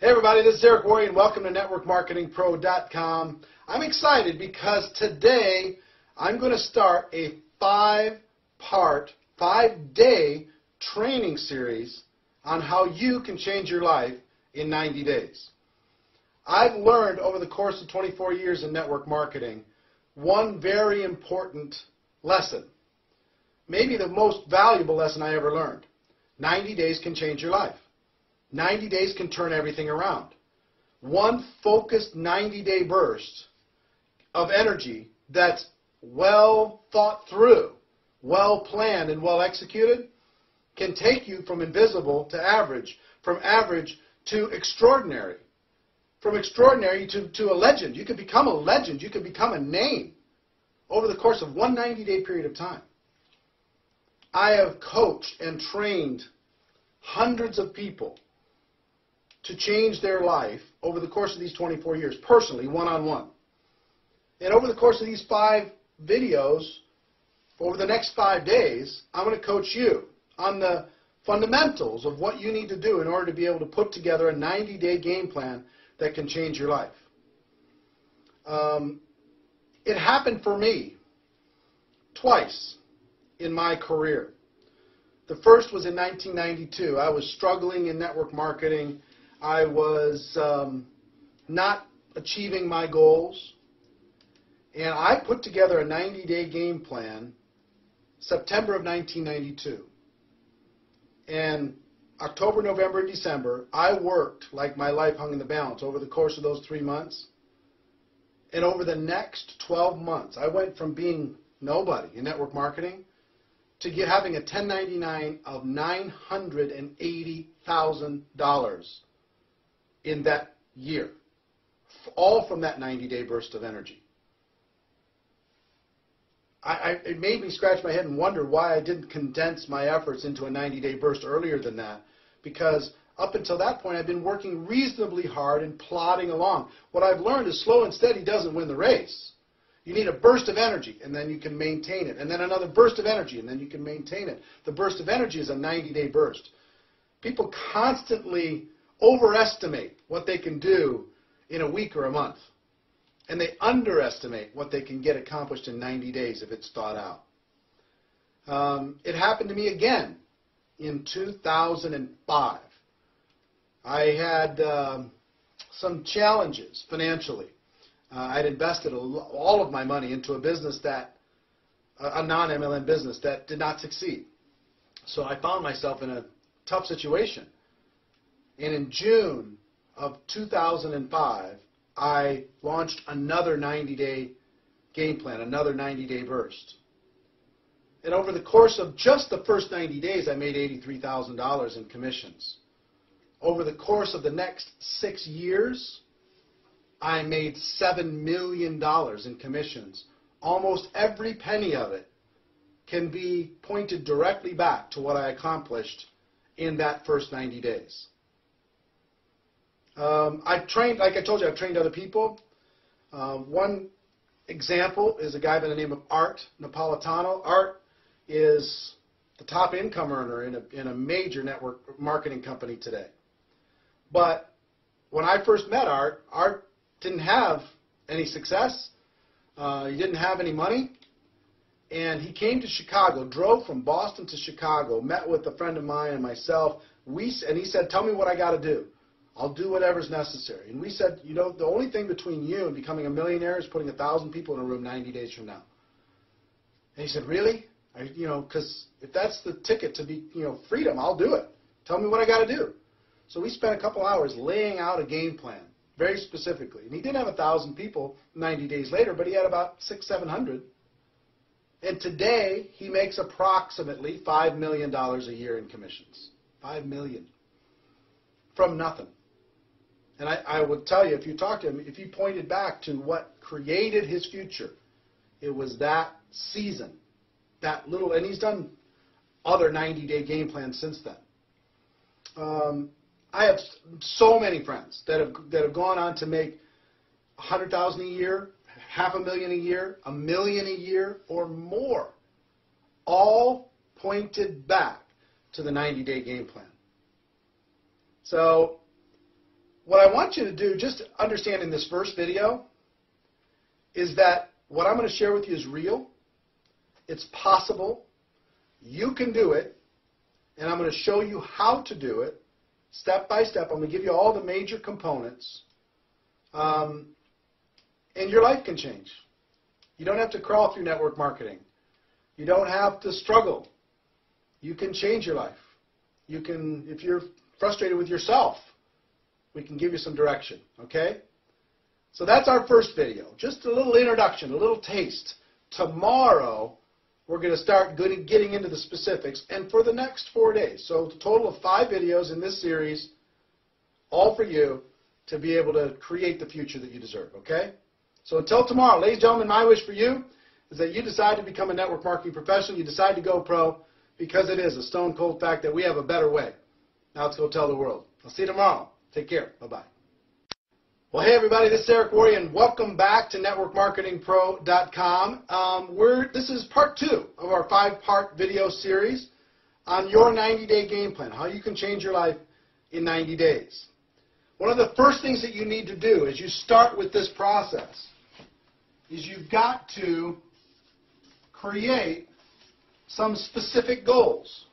Hey everybody, this is Worre and welcome to networkmarketingpro.com. I'm excited because today I'm going to start a 5-day training series on how you can change your life in 90 days. I've learned over the course of 24 years in network marketing one very important lesson, maybe the most valuable lesson I ever learned. 90 days can change your life. 90 days can turn everything around. One focused 90-day burst of energy that's well thought through, well planned, and well executed can take you from invisible to average, from average to extraordinary, from extraordinary to a legend. You could become a legend. You could become a name over the course of one 90-day period of time. I have coached and trained hundreds of people to change their life over the course of these 24 years, personally, one-on-one. And over the course of these 5 videos, over the next 5 days, I'm going to coach you on the fundamentals of what you need to do in order to be able to put together a 90-day game plan that can change your life. It happened for me twice in my career. The first was in 1992. I was struggling in network marketing. I was not achieving my goals, and I put together a 90-day game plan September of 1992. And October, November, and December, I worked like my life hung in the balance over the course of those 3 months. And over the next 12 months, I went from being nobody in network marketing to having a 1099 of $980,000 in that year, all from that 90-day burst of energy. It made me scratch my head and wonder why I didn't condense my efforts into a 90-day burst earlier than that, because up until that point I've been working reasonably hard and plodding along. What I've learned is slow and steady doesn't win the race. You need a burst of energy, and then you can maintain it, and then another burst of energy, and then you can maintain it. The burst of energy is a 90-day burst. People constantly overestimate what they can do in a week or a month, and they underestimate what they can get accomplished in 90 days if it's thought out. It happened to me again in 2005. I had some challenges financially. I'd invested all of my money into a business a non-MLM business that did not succeed. So I found myself in a tough situation. And in June of 2005, I launched another 90-day game plan, another 90-day burst. And over the course of just the first 90 days, I made $83,000 in commissions. Over the course of the next 6 years, I made $7 million in commissions. Almost every penny of it can be pointed directly back to what I accomplished in that first 90 days. I've trained, like I told you, I've trained other people. One example is a guy by the name of Art Napolitano. Art is the top income earner in a major network marketing company today. But when I first met Art, Art didn't have any success. He didn't have any money. And he came to Chicago, drove from Boston to Chicago, met with a friend of mine and myself. And he said, "Tell me what I got to do. I'll do whatever's necessary." And we said, "You know, the only thing between you and becoming a millionaire is putting 1,000 people in a room 90 days from now." And he said, "Really? Because if that's the ticket to be, freedom, I'll do it. Tell me what I got to do." So we spent a couple hours laying out a game plan, very specifically. And he didn't have 1,000 people 90 days later, but he had about 600-700. And today, he makes approximately $5 million a year in commissions. $5 million. From nothing. And I would tell you, if you talk to him, if you pointed back to what created his future, it was that season, that little, and he's done other 90-day game plans since then. I have so many friends that have gone on to make $100,000 a year, $500,000 a year, $1 million a year, or more, all pointed back to the 90-day game plan. So what I want you to do, just understand in this first video, is that what I'm going to share with you is real. It's possible. You can do it. And I'm going to show you how to do it, step by step. I'm going to give you all the major components. And your life can change. You don't have to crawl through network marketing. You don't have to struggle. You can change your life. You can, if you're frustrated with yourself, we can give you some direction, okay? So that's our first video. Just a little introduction, a little taste. Tomorrow, we're going to start getting into the specifics, and for the next 4 days. So a total of 5 videos in this series, all for you to be able to create the future that you deserve, okay? So until tomorrow, ladies and gentlemen, my wish for you is that you decide to become a network marketing professional. You decide to go pro, because it is a stone cold fact that we have a better way. Now let's go tell the world. I'll see you tomorrow. Take care. Bye-bye. Well, hey, everybody. This is Worre, and welcome back to networkmarketingpro.com. This is part 2 of our 5-part video series on your 90-day game plan, how you can change your life in 90 days. One of the first things that you need to do as you start with this process is you've got to create some specific goals.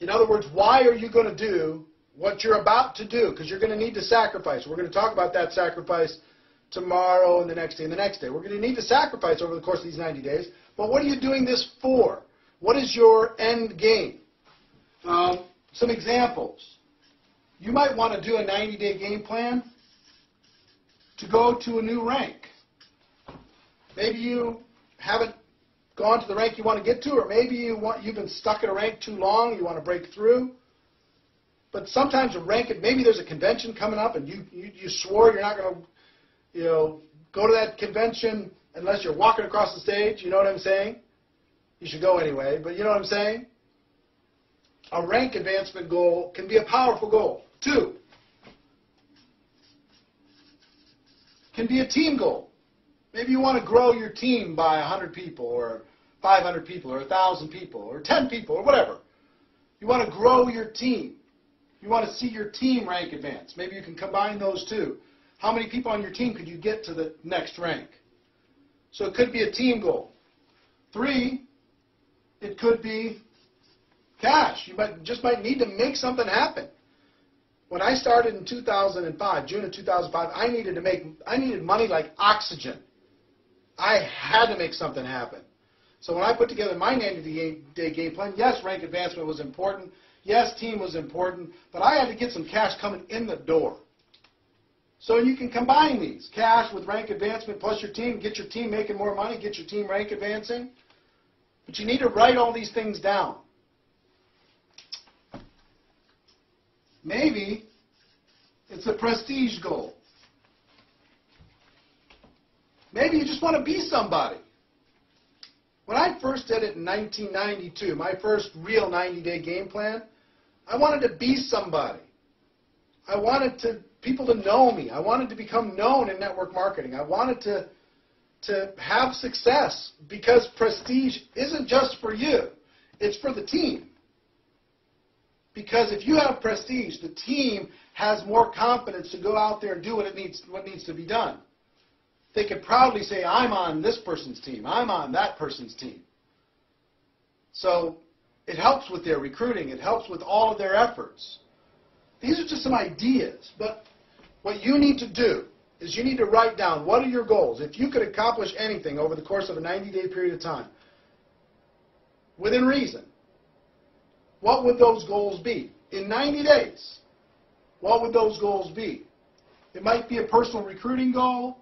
In other words, why are you going to do what you're about to do? Because you're going to need to sacrifice. We're going to talk about that sacrifice tomorrow and the next day and the next day. We're going to need to sacrifice over the course of these 90 days. But what are you doing this for? What is your end game? Some examples. You might want to do a 90-day game plan to go to a new rank. Maybe you haven't gone to the rank you want to get to, or maybe you've been stuck at a rank too long, you want to break through. But sometimes a rank, maybe there's a convention coming up, and you swore you're not going to, go to that convention unless you're walking across the stage. You know what I'm saying? You should go anyway, but you know what I'm saying? A rank advancement goal can be a powerful goal. 2, can be a team goal. Maybe you want to grow your team by 100 people, or 500 people, or 1,000 people, or 10 people, or whatever. You want to grow your team. You want to see your team rank advance. Maybe you can combine those two. How many people on your team could you get to the next rank? So it could be a team goal. 3, it could be cash. You just might need to make something happen. When I started in 2005, June of 2005, I needed money like oxygen. I had to make something happen. So when I put together my 90-day game plan, yes, rank advancement was important. Yes, team was important. But I had to get some cash coming in the door. So you can combine these, cash with rank advancement plus your team, get your team making more money, get your team rank advancing. But you need to write all these things down. Maybe it's a prestige goal. Maybe you just want to be somebody. When I first did it in 1992, my first real 90-day game plan, I wanted to be somebody. I wanted people to know me. I wanted to become known in network marketing. I wanted to have success, because prestige isn't just for you. It's for the team. Because if you have prestige, the team has more confidence to go out there and do what needs to be done. They could proudly say, I'm on this person's team. I'm on that person's team. So it helps with their recruiting. It helps with all of their efforts. These are just some ideas. But what you need to do is you need to write down, what are your goals? If you could accomplish anything over the course of a 90-day period of time, within reason, what would those goals be? In 90 days, what would those goals be? It might be a personal recruiting goal.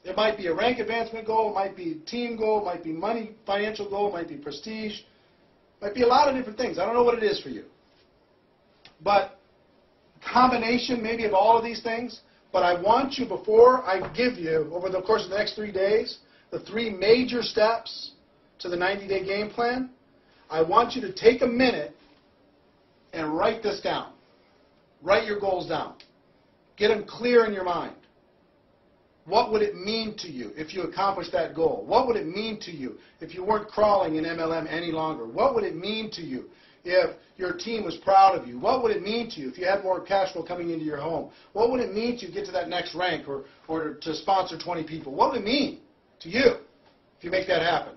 It might be a rank advancement goal. It might be a team goal. It might be money, financial goal. It might be prestige. It might be a lot of different things. I don't know what it is for you. But combination maybe of all of these things. But I want you, before I give you, over the course of the next 3 days, the 3 major steps to the 90-day game plan, I want you to take a minute and write this down. Write your goals down. Get them clear in your mind. What would it mean to you if you accomplished that goal? What would it mean to you if you weren't crawling in MLM any longer? What would it mean to you if your team was proud of you? What would it mean to you if you had more cash flow coming into your home? What would it mean to get to that next rank or to sponsor 20 people? What would it mean to you if you make that happen?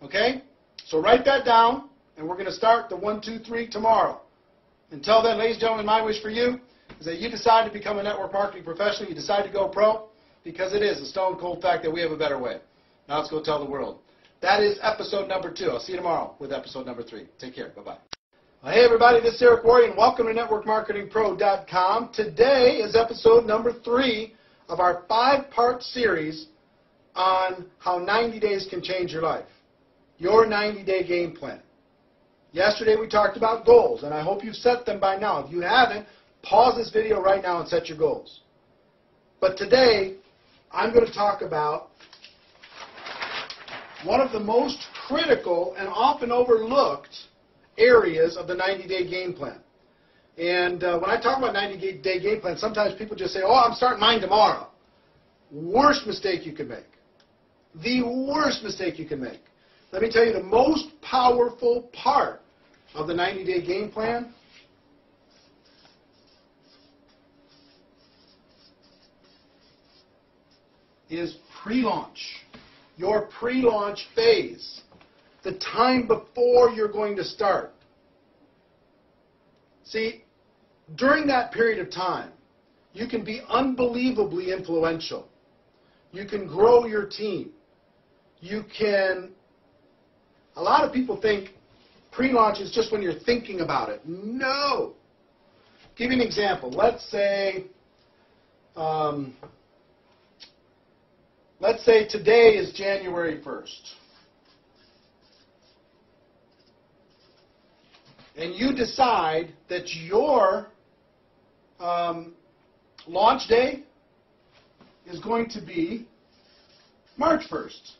Okay? So write that down, and we're going to start the 1, 2, 3 tomorrow. Until then, ladies and gentlemen, my wish for you is that you decide to become a network marketing professional. You decide to go pro, because it is a stone cold fact that we have a better way. Now let's go tell the world. That is episode number 2. I'll see you tomorrow with episode number 3. Take care. Bye-bye. Hey, everybody. This is Eric Worre, and welcome to networkmarketingpro.com. Today is episode number 3 of our 5-part series on how 90 days can change your life. Your 90-day game plan. Yesterday we talked about goals, and I hope you've set them by now. If you haven't, pause this video right now and set your goals. But today, I'm going to talk about one of the most critical and often overlooked areas of the 90-day game plan. And when I talk about 90-day game plan, sometimes people just say, oh, I'm starting mine tomorrow. Worst mistake you could make. The worst mistake you can make. Let me tell you, the most powerful part of the 90-day game plan is pre-launch. Your pre-launch phase. The time before you're going to start. See, during that period of time, you can be unbelievably influential. You can grow your team. You can... A lot of people think pre-launch is just when you're thinking about it. No. Give you an example. Let's say today is January 1st. And you decide that your launch day is going to be March 1st.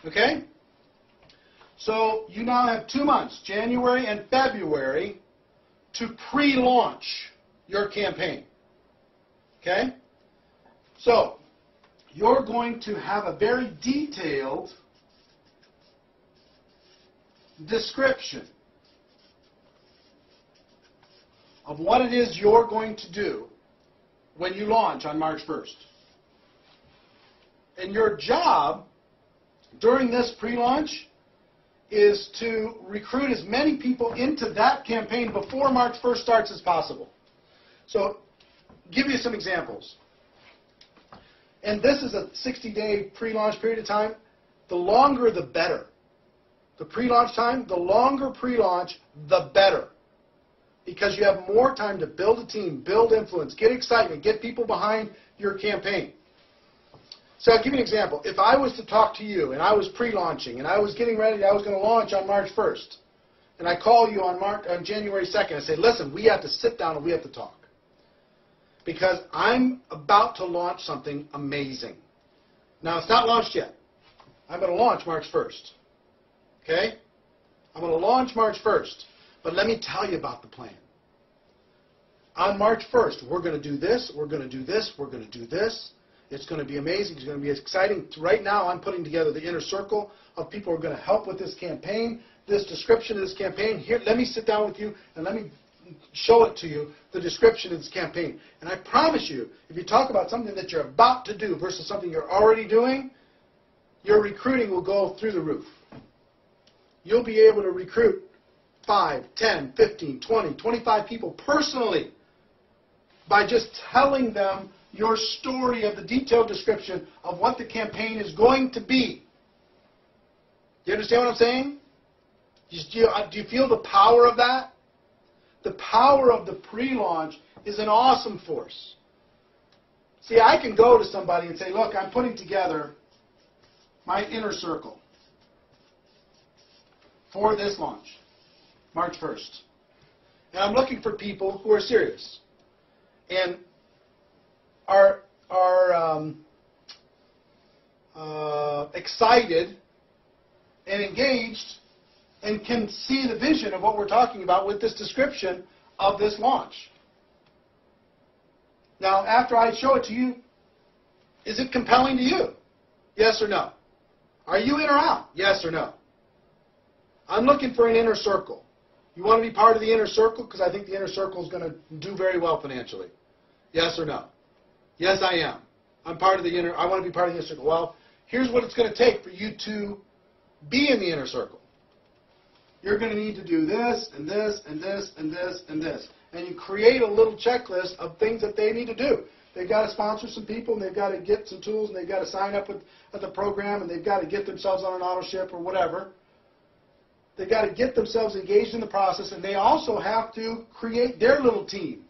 Okay? So you now have 2 months, January and February, to pre-launch your campaign. Okay? So you're going to have a very detailed description of what it is you're going to do when you launch on March 1st. And your job during this pre-launch is to recruit as many people into that campaign before March 1st starts as possible. So, give you some examples. And this is a 60-day pre-launch period of time. The longer, the better. The pre-launch time, the longer pre-launch, the better. Because you have more time to build a team, build influence, get excitement, get people behind your campaign. So I'll give you an example. If I was to talk to you and I was pre-launching and I was getting ready, I was going to launch on March 1st, and I call you on January 2nd, I say, listen, we have to sit down and we have to talk. Because I'm about to launch something amazing. Now, it's not launched yet. I'm going to launch March 1st. Okay? I'm going to launch March 1st. But let me tell you about the plan. On March 1st, we're going to do this, we're going to do this, we're going to do this. It's going to be amazing. It's going to be exciting. Right now, I'm putting together the inner circle of people who are going to help with this campaign, this description of this campaign. Here, let me sit down with you and let me show it to you, the description of this campaign. And I promise you, if you talk about something that you're about to do versus something you're already doing, your recruiting will go through the roof. You'll be able to recruit 5, 10, 15, 20, 25 people personally by just telling them your story of the detailed description of what the campaign is going to be. Do you understand what I'm saying? Do you feel the power of that? The power of the pre-launch is an awesome force. See, I can go to somebody and say, look, I'm putting together my inner circle for this launch, March 1st. And I'm looking for people who are serious and are excited and engaged and can see the vision of what we're talking about with this description of this launch. Now, after I show it to you, is it compelling to you? Yes or no? Are you in or out? Yes or no? I'm looking for an inner circle. You want to be part of the inner circle? Because I think the inner circle is going to do very well financially. Yes or no? Yes, I am. I want to be part of the inner circle. Well, here's what it's going to take for you to be in the inner circle. You're going to need to do this, and this, and this, and this, and this. And you create a little checklist of things that they need to do. They've got to sponsor some people, and they've got to get some tools, and they've got to sign up at the program, and they've got to get themselves on an auto ship or whatever. They've got to get themselves engaged in the process, and they also have to create their little team.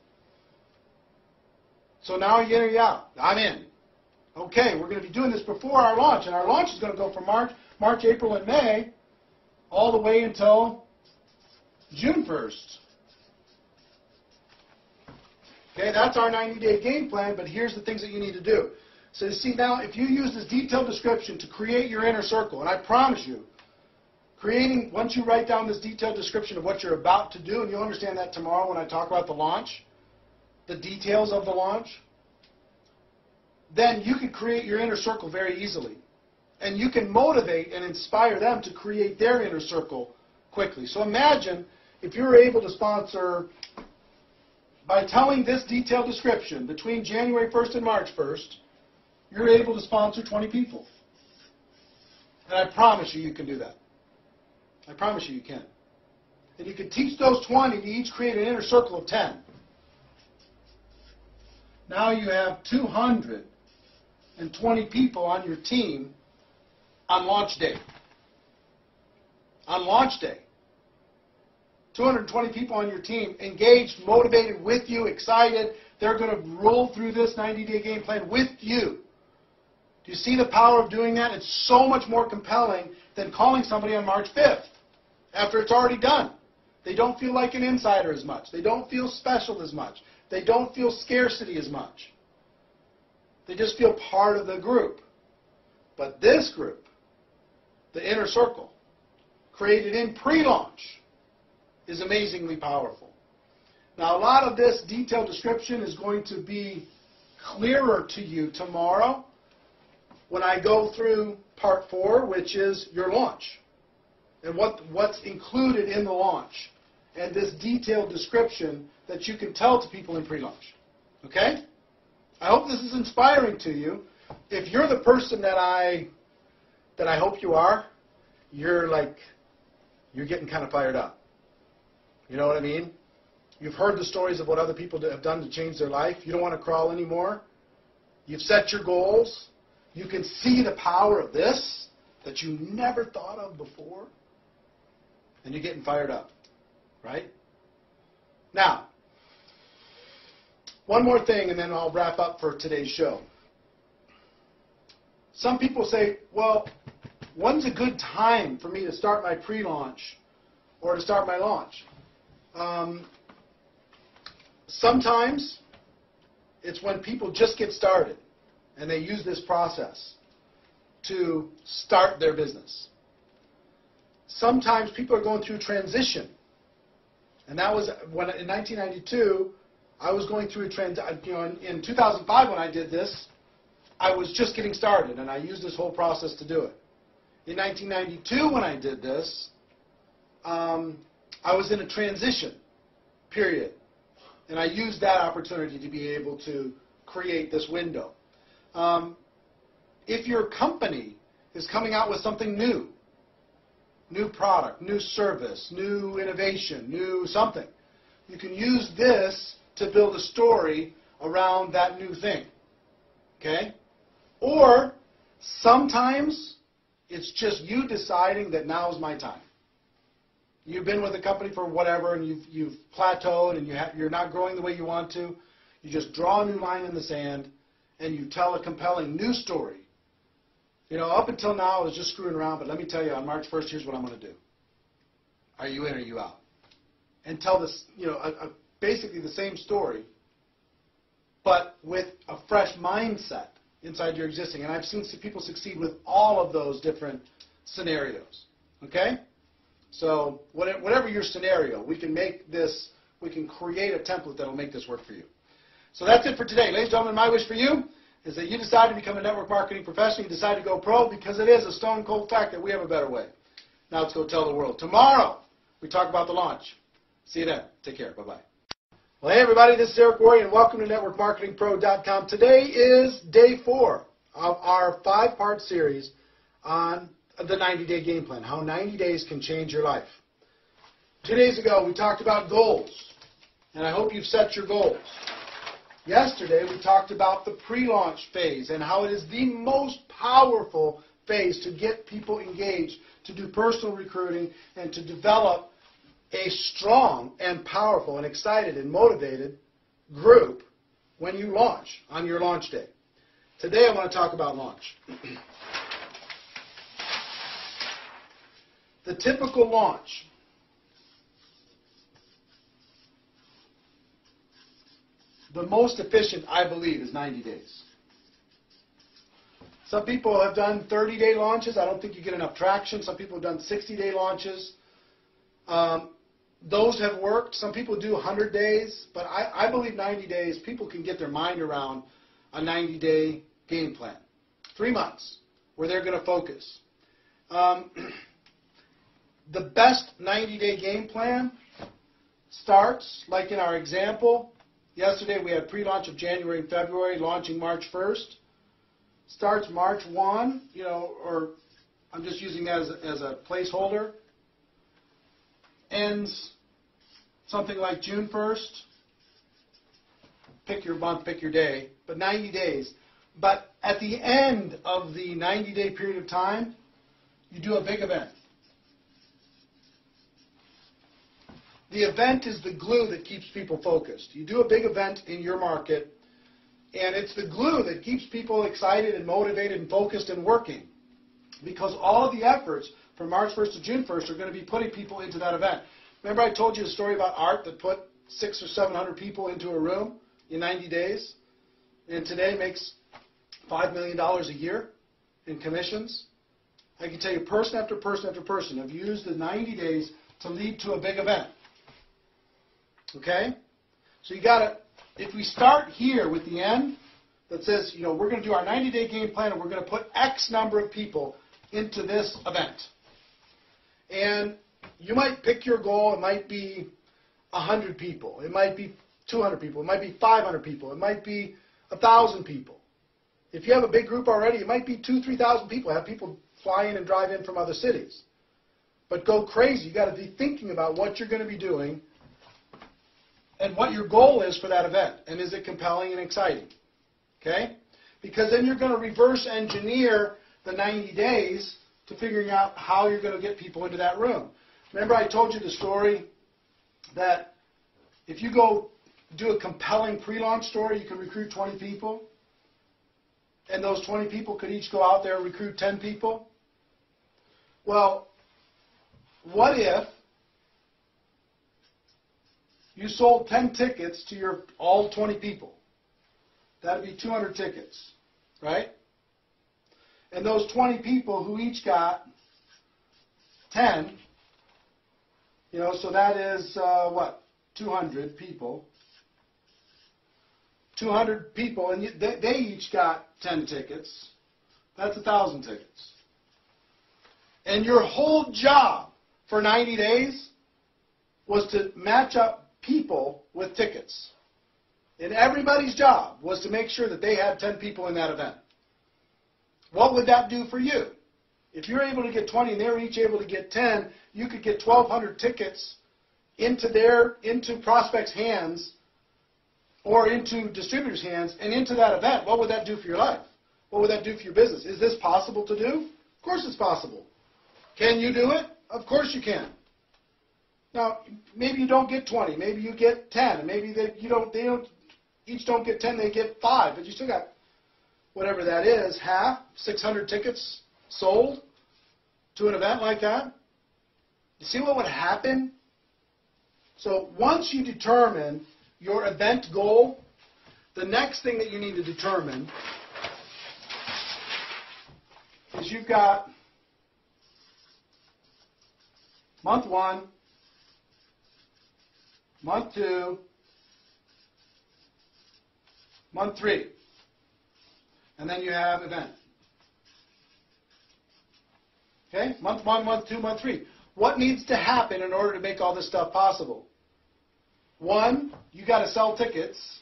So now you're in or you're out. I'm in. Okay, we're going to be doing this before our launch, and our launch is going to go from March, April, and May, all the way until June 1st. Okay, that's our 90-day game plan, but here's the things that you need to do. So you see now, if you use this detailed description to create your inner circle, and I promise you, once you write down this detailed description of what you're about to do, and you'll understand that tomorrow when I talk about the launch, the details of the launch, then you can create your inner circle very easily. And you can motivate and inspire them to create their inner circle quickly. So imagine if you were able to sponsor, by telling this detailed description, between January 1st and March 1st, you're able to sponsor 20 people. And I promise you, you can do that. I promise you can. And you can teach those 20 to each create an inner circle of 10. Now you have 220 people on your team on launch day. On launch day. 220 people on your team engaged, motivated with you, excited. They're going to roll through this 90-day game plan with you. Do you see the power of doing that? It's so much more compelling than calling somebody on March 5th after it's already done. They don't feel like an insider as much. They don't feel special as much. They don't feel scarcity as much. They just feel part of the group. But this group, the inner circle, created in pre-launch, is amazingly powerful. Now, a lot of this detailed description is going to be clearer to you tomorrow when I go through part 4, which is your launch, and what's included in the launch, and this detailed description that you can tell to people in pre-launch. Okay? I hope this is inspiring to you. If you're the person that I hope you are, you're getting kind of fired up. You know what I mean? You've heard the stories of what other people have done to change their life. You don't want to crawl anymore. You've set your goals. You can see the power of this that you never thought of before. And you're getting fired up. Right? Now, one more thing, and then I'll wrap up for today's show. Some people say, well, when's a good time for me to start my pre-launch or to start my launch? Sometimes it's when people just get started and they use this process to start their business. Sometimes people are going through transition. And that was when in 1992, I was going through a transition. In 2005 when I did this, I was just getting started, and I used this whole process to do it. In 1992 when I did this, I was in a transition period, and I used that opportunity to be able to create this window. If your company is coming out with something new product, new service, new innovation, new something, you can use this to build a story around that new thing. Okay? Or sometimes it's just you deciding that now is my time. You've been with a company for whatever, and you've plateaued, and you're not growing the way you want to. You just draw a new line in the sand, and you tell a compelling new story. You know, up until now, I was just screwing around, but let me tell you, on March 1st, here's what I'm going to do. Are you in or are you out? And tell this, basically the same story, but with a fresh mindset inside your existing. And I've seen people succeed with all of those different scenarios. Okay? So whatever your scenario, we can create a template that will make this work for you. So that's it for today. Ladies and gentlemen, my wish for you is that you decide to become a network marketing professional. You decide to go pro, because it is a stone cold fact that we have a better way. Now let's go tell the world. Tomorrow, we talk about the launch. See you then. Take care. Bye-bye. Well, hey, everybody. This is Worre, and welcome to NetworkMarketingPro.com. Today is day 4 of our 5-part series on the 90-day game plan, how 90 days can change your life. 2 days ago, we talked about goals, and I hope you've set your goals. Yesterday, we talked about the pre-launch phase and how it is the most powerful phase to get people engaged, to do personal recruiting, and to develop a strong and powerful and excited and motivated group when you launch on your launch day. Today, I want to talk about launch. The typical launch. The most efficient, I believe, is 90 days. Some people have done 30-day launches. I don't think you get enough traction. Some people have done 60-day launches. Those have worked. Some people do 100 days. But I believe 90 days, people can get their mind around a 90-day game plan. 3 months where they're going to focus. The best 90-day game plan starts, like in our example, yesterday we had pre-launch of January and February, launching March 1st. Starts March 1, or I'm just using that as a placeholder. Ends something like June 1st. Pick your month, pick your day, but 90 days. But at the end of the 90-day period of time, you do a big event. The event is the glue that keeps people focused. You do a big event in your market, and it's the glue that keeps people excited and motivated and focused and working. Because all of the efforts from March 1st to June 1st are going to be putting people into that event. Remember I told you the story about Art that put 600 or 700 people into a room in 90 days, and today makes $5 million a year in commissions? I can tell you person after person after person have used the 90 days to lead to a big event. Okay? So you got to, if we start here with the end that says, we're going to do our 90-day game plan and we're going to put X number of people into this event. And you might pick your goal. It might be 100 people. It might be 200 people. It might be 500 people. It might be 1,000 people. If you have a big group already, it might be 2,000, 3,000 people. Have people fly in and drive in from other cities. But go crazy. You got to be thinking about what you're going to be doing and what your goal is for that event. And is it compelling and exciting? Okay? Because then you're going to reverse engineer the 90 days to figuring out how you're going to get people into that room. Remember I told you the story that if you go do a compelling pre-launch story, you can recruit 20 people. And those 20 people could each go out there and recruit 10 people. Well, what if you sold 10 tickets to your all 20 people? That would be 200 tickets, right? And those 20 people who each got 10, so that is, 200 people. 200 people, and they each got 10 tickets. That's 1,000 tickets. And your whole job for 90 days was to match up people with tickets. And everybody's job was to make sure that they had 10 people in that event. What would that do for you? If you're able to get 20 and they're each able to get 10, you could get 1,200 tickets into prospects' hands or into distributors' hands and into that event. What would that do for your life? What would that do for your business? Is this possible to do? Of course it's possible. Can you do it? Of course you can. Now, maybe you don't get 20. Maybe you get 10. And maybe they each don't get 10, they get 5. But you still got whatever that is, half, 600 tickets sold to an event like that. You see what would happen? So once you determine your event goal, the next thing that you need to determine is you've got month 1, month 2, month 3, and then you have event. Okay? Month 1, month 2, month 3. What needs to happen in order to make all this stuff possible? 1, you got to sell tickets.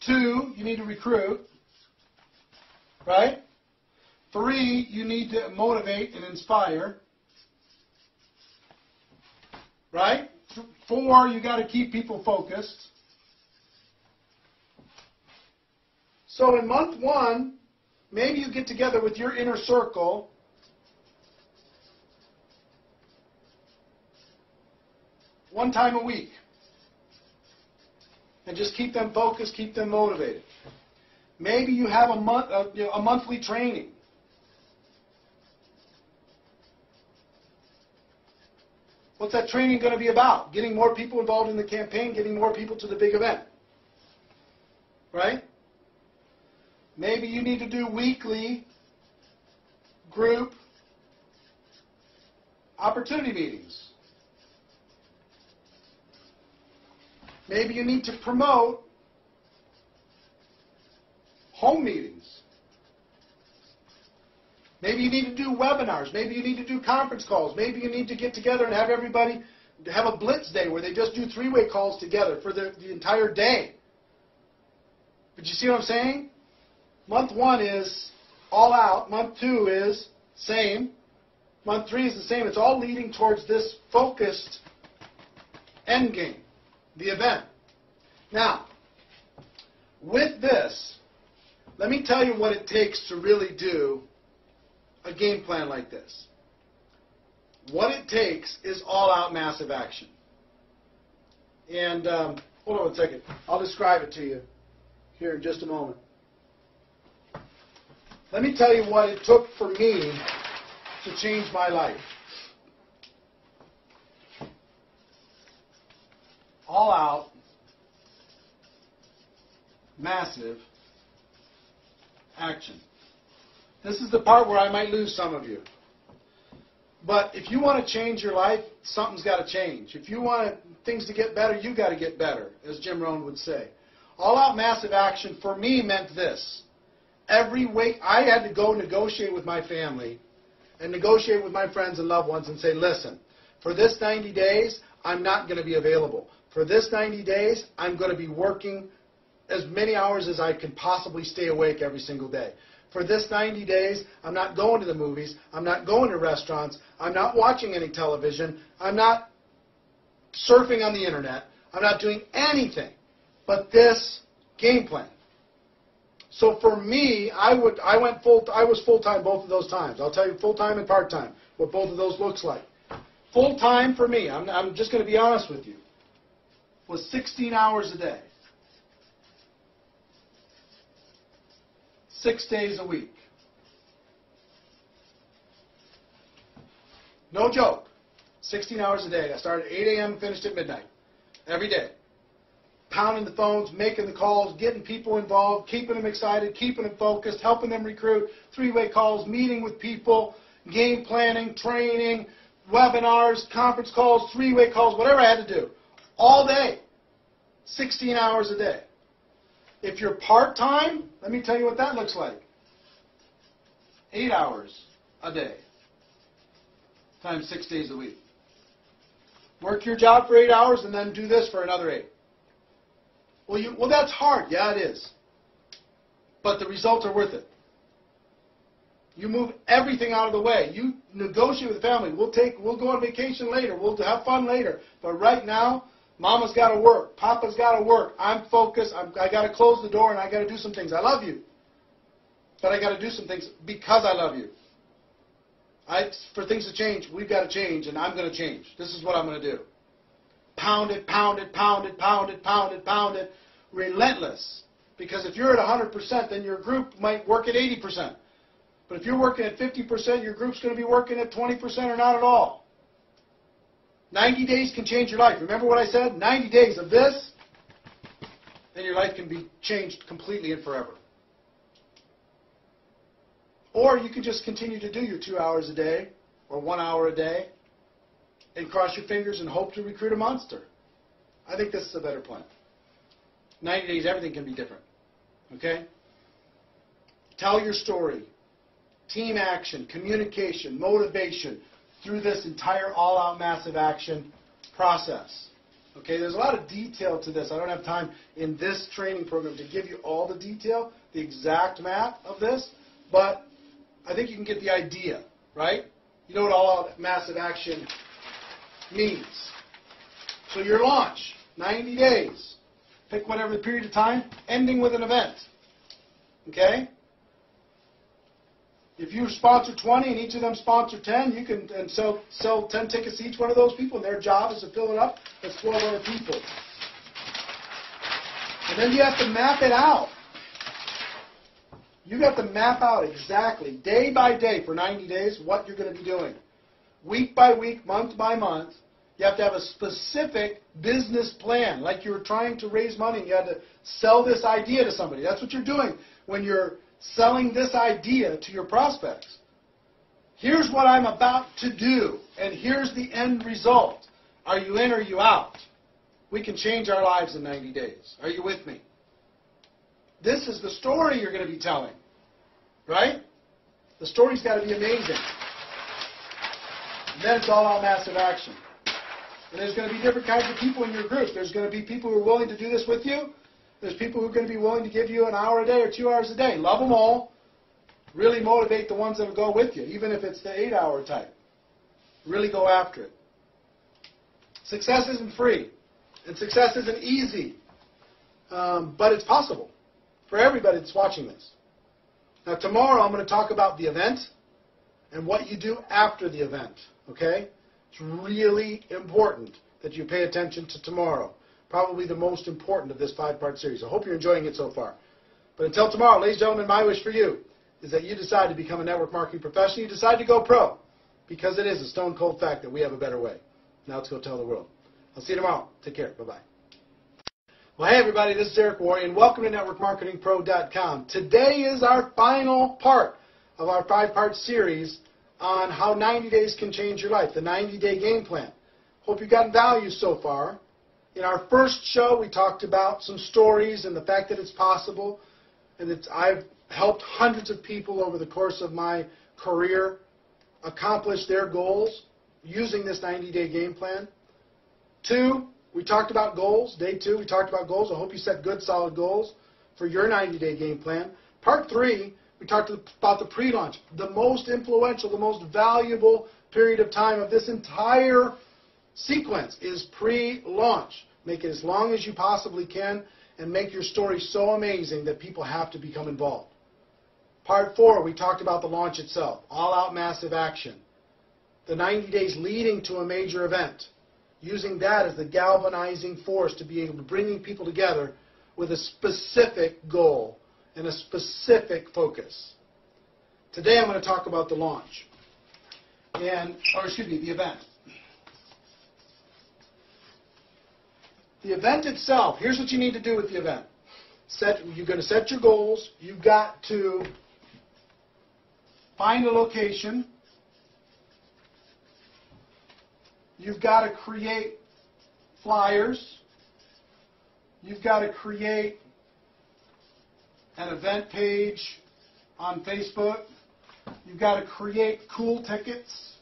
2, you need to recruit. Right? 3, you need to motivate and inspire. Right? 4, you got to keep people focused. So in month 1, maybe you get together with your inner circle one time a week and just keep them focused, keep them motivated. Maybe you have a monthly training. What's that training going to be about? Getting more people involved in the campaign, getting more people to the big event. Right? Maybe you need to do weekly group opportunity meetings. Maybe you need to promote home meetings. Maybe you need to do webinars. Maybe you need to do conference calls. Maybe you need to get together and have everybody have a blitz day where they just do 3-way calls together for the entire day. But you see what I'm saying? Month 1 is all out. Month 2 is same. Month 3 is the same. It's all leading towards this focused end game, the event. Now, with this, let me tell you what it takes to really do a game plan like this. What it takes is all-out massive action. And hold on one second. I'll describe it to you here in just a moment. Let me tell you what it took for me to change my life. All out, massive action. This is the part where I might lose some of you. But if you want to change your life, something's got to change. If you want things to get better, you've got to get better, as Jim Rohn would say. All out massive action for me meant this. Every week, I had to go negotiate with my family and negotiate with my friends and loved ones and say, listen, for this 90 days, I'm not going to be available. For this 90 days, I'm going to be working as many hours as I can possibly stay awake every single day. For this 90 days, I'm not going to the movies. I'm not going to restaurants. I'm not watching any television. I'm not surfing on the internet. I'm not doing anything but this game plan. So for me, I was full-time both of those times. I'll tell you full-time and part-time, what both of those looks like. Full-time for me, I'm just going to be honest with you, was 16 hours a day. 6 days a week. No joke. 16 hours a day. I started at 8 a.m. and finished at midnight. Every day. Pounding the phones, making the calls, getting people involved, keeping them excited, keeping them focused, helping them recruit, 3-way calls, meeting with people, game planning, training, webinars, conference calls, 3-way calls, whatever I had to do. All day. 16 hours a day. If you're part-time, let me tell you what that looks like. 8 hours a day times 6 days a week. Work your job for 8 hours and then do this for another 8. Well, that's hard. Yeah, it is. But the results are worth it. You move everything out of the way. You negotiate with the family. We'll go on vacation later. We'll have fun later. But right now, Mama's got to work. Papa's got to work. I'm focused. I got to close the door and I got to do some things. I love you. But I got to do some things because I love you. For things to change, we've got to change, and I'm going to change. This is what I'm going to do. Pound it, pound it, pound it, pound it, pound it, pound it. Relentless. Because if you're at 100%, then your group might work at 80%. But if you're working at 50%, your group's going to be working at 20% or not at all. 90 days can change your life. Remember what I said? 90 days of this, and your life can be changed completely and forever. Or you can just continue to do your 2 hours a day or 1 hour a day and cross your fingers and hope to recruit a monster. I think this is a better plan. 90 days, everything can be different. Okay? Tell your story. team action, communication, motivation through this entire all-out massive action process. Okay, there's a lot of detail to this. I don't have time in this training program to give you all the detail, the exact map of this, but I think you can get the idea, right? You know what all-out massive action means. So your launch, 90 days. Pick whatever the period of time, ending with an event. Okay? If you sponsor 20 and each of them sponsor 10, you can sell 10 tickets to each one of those people, and their job is to fill it up. That's 12 other people. And then you have to map it out. You have to map out exactly, day by day for 90 days, what you're going to be doing. Week by week, month by month. You have to have a specific business plan, like you were trying to raise money and you had to sell this idea to somebody. That's what you're doing when you're selling this idea to your prospects. Here's what I'm about to do, and here's the end result. Are you in or are you out? We can change our lives in 90 days. Are you with me? This is the story you're going to be telling, right? The story's got to be amazing. And then it's all out massive action. And there's going to be different kinds of people in your group. There's going to be people who are willing to do this with you. There's people who are going to be willing to give you an hour a day or 2 hours a day. Love them all. Really motivate the ones that will go with you, even if it's the 8-hour type. Really go after it. Success isn't free, and success isn't easy, but it's possible for everybody that's watching this. Now, tomorrow I'm going to talk about the event and what you do after the event, okay? It's really important that you pay attention to tomorrow. Probably the most important of this 5-part series. I hope you're enjoying it so far. But until tomorrow, ladies and gentlemen, my wish for you is that you decide to become a network marketing professional. You decide to go pro, because it is a stone cold fact that we have a better way. Now let's go tell the world. I'll see you tomorrow. Take care. Bye-bye. Well, hey, everybody. This is Eric Worre, and welcome to networkmarketingpro.com. Today is our final part of our 5-part series on how 90 days can change your life, the 90-day game plan. Hope you've gotten value so far. In our first show, we talked about some stories and the fact that it's possible, and that I've helped hundreds of people over the course of my career accomplish their goals using this 90-day game plan. 2, we talked about goals. Day 2, we talked about goals. I hope you set good, solid goals for your 90-day game plan. Part 3, we talked about the pre-launch, the most influential, the most valuable period of time of this entire sequence is pre-launch. Make it as long as you possibly can and make your story so amazing that people have to become involved. Part 4, we talked about the launch itself, all-out massive action. The 90 days leading to a major event, using that as the galvanizing force to be able to bring people together with a specific goal and a specific focus. Today I'm going to talk about the launch, the event. The event itself, here's what you need to do with the event. You're going to set your goals. You've got to find a location. You've got to create flyers. You've got to create an event page on Facebook. You've got to create cool tickets.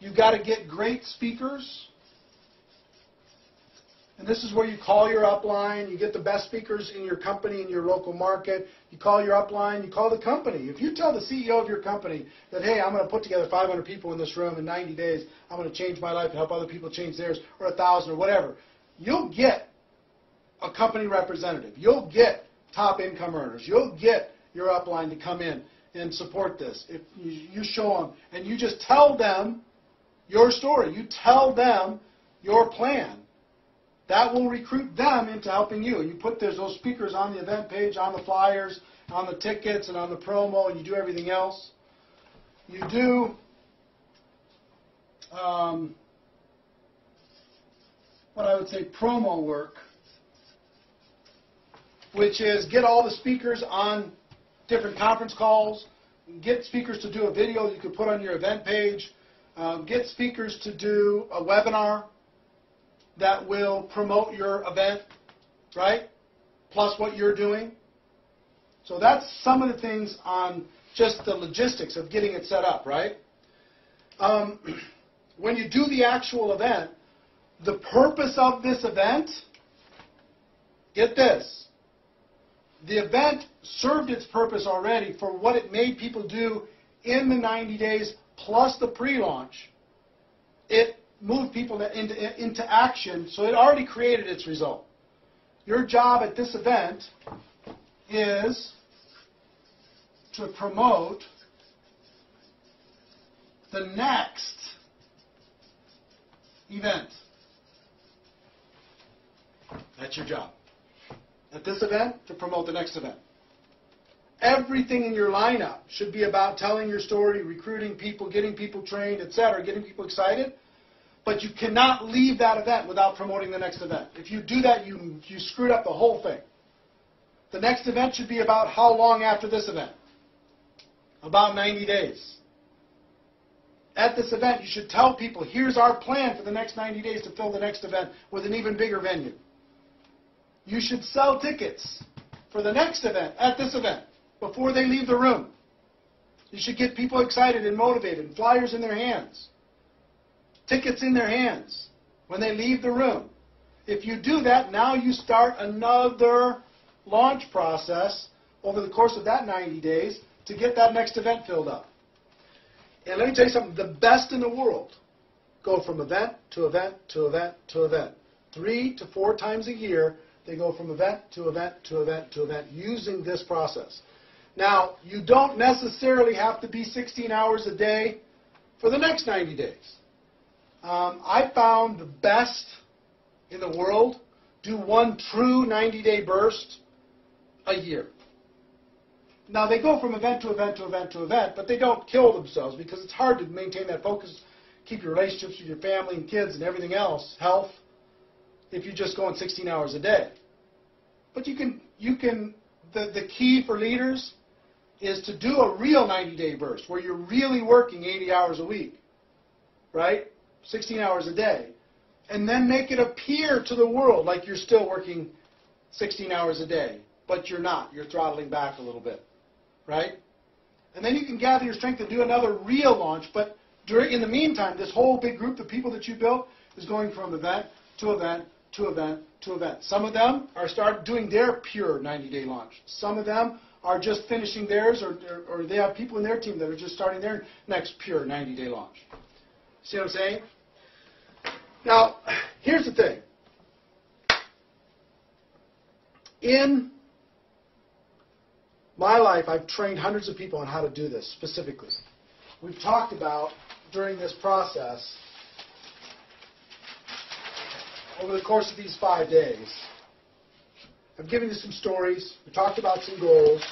You've got to get great speakers. And this is where you call your upline. You get the best speakers in your company, in your local market. You call your upline. You call the company. If you tell the CEO of your company that, hey, I'm going to put together 500 people in this room in 90 days. I'm going to change my life and help other people change theirs, or 1,000 or whatever. You'll get a company representative. You'll get top income earners. You'll get your upline to come in and support this. If you show them and you just tell them your story. You tell them your plan. That will recruit them into helping you. You put those speakers on the event page, on the flyers, on the tickets, and on the promo, and you do everything else. You do what I would say promo work, which is get all the speakers on different conference calls, get speakers to do a video that you could put on your event page, get speakers to do a webinar that will promote your event, right? Plus what you're doing. So that's some of the things on just the logistics of getting it set up, right? When you do the actual event, the purpose of this event, get this, the event served its purpose already for what it made people do in the 90 days plus the pre-launch. It moved people into action, so it already created its result. Your job at this event is to promote the next event. That's your job. At this event, to promote the next event. Everything in your lineup should be about telling your story, recruiting people, getting people trained, etc., getting people excited. But you cannot leave that event without promoting the next event. If you do that, you screwed up the whole thing. The next event should be about how long after this event? About 90 days. At this event, you should tell people, here's our plan for the next 90 days to fill the next event with an even bigger venue. You should sell tickets for the next event at this event before they leave the room. You should get people excited and motivated, flyers in their hands, tickets in their hands when they leave the room. If you do that, now you start another launch process over the course of that 90 days to get that next event filled up. And let me tell you something, the best in the world go from event to event to event to event. 3 to 4 times a year, they go from event to event to event to event using this process. Now, you don't necessarily have to be 16 hours a day for the next 90 days. I found the best in the world do one true 90-day burst a year. Now, they go from event to event to event to event, but they don't kill themselves because it's hard to maintain that focus, keep your relationships with your family and kids and everything else, health, if you're just going 16 hours a day. But the key for leaders is to do a real 90-day burst where you're really working 80 hours a week, right? 16 hours a day. And then make it appear to the world like you're still working 16 hours a day, but you're not. You're throttling back a little bit, right? And then you can gather your strength and do another real launch, but in the meantime, this whole big group of people that you built is going from event to event to event to event. Some of them are doing their pure 90-day launch. Some of them are just finishing theirs, or they have people in their team that are just starting their next pure 90-day launch. See what I'm saying? Now, here's the thing. In my life, I've trained hundreds of people on how to do this specifically. We've talked about, during this process, over the course of these 5 days, I've given you some stories. We talked about some goals.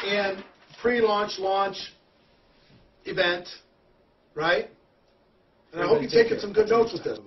And pre-launch, launch, event, right? And I hope you've taken some good notes with this.